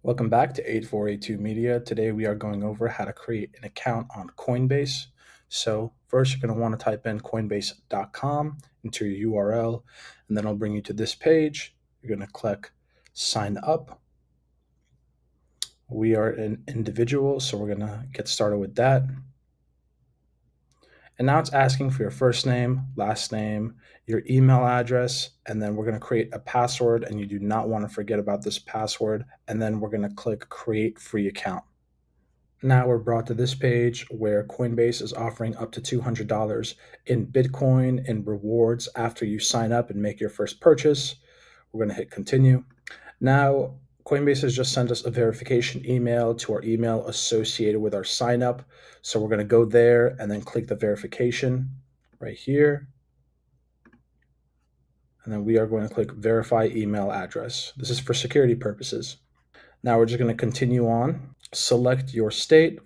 Welcome back to 8482 Media. Today we are going over how to create an account on Coinbase. So, first you're going to want to type in coinbase.com into your URL, and then it'll bring you to this page. You're going to click sign up. We are an individual, so we're going to get started with that. And now it's asking for your first name, last name, your email address, and then we're going to create a password, and you do not want to forget about this password. And then we're going to click create free account. Now we're brought to this page where Coinbase is offering up to $200 in Bitcoin in rewards after you sign up and make your first purchase. We're going to hit continue. Now, Coinbase has just sent us a verification email to our email associated with our sign up. So we're going to go there and then click the verification right here. And then we are going to click verify email address. This is for security purposes. Now we're just going to continue on. Select your state.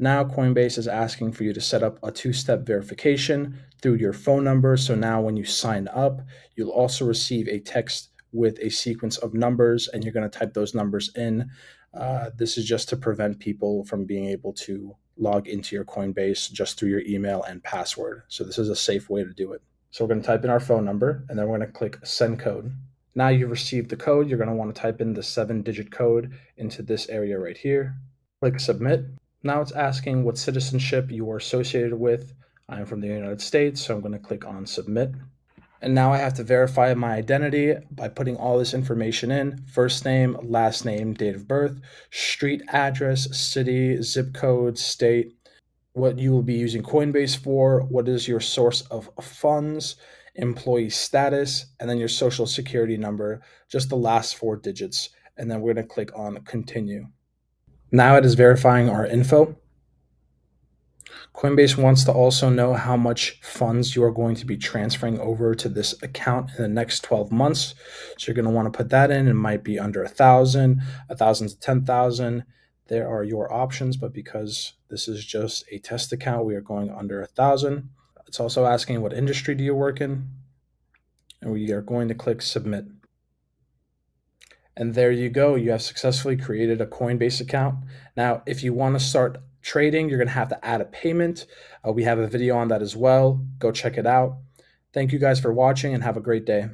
Now Coinbase is asking for you to set up a two-step verification through your phone number. So now when you sign up, you'll also receive a text with a sequence of numbers, and you're going to type those numbers in. This is just to prevent people from being able to log into your Coinbase just through your email and password. So this is a safe way to do it. So we're going to type in our phone number, and then we're going to click send code. Now you've received the code. You're going to want to type in the 7-digit code into this area right here. Click submit. Now it's asking what citizenship you are associated with. I'm from the United States, so I'm going to click on submit. And now I have to verify my identity by putting all this information in: first name, last name, date of birth, street address, city, zip code, state, what you will be using Coinbase for, what is your source of funds, employee status, and then your social security number, just the last 4 digits. And then we're going to click on continue. Now it is verifying our info. Coinbase wants to also know how much funds you are going to be transferring over to this account in the next 12 months. So you're going to want to put that in. It might be under 1,000, 1,000 to 10,000. There are your options, but because this is just a test account, we are going under 1,000. It's also asking what industry do you work in, and we are going to click submit. And there you go. You have successfully created a Coinbase account. Now, if you want to start trading, you're going to have to add a payment. We have a video on that as well. Go check it out. Thank you guys for watching and have a great day.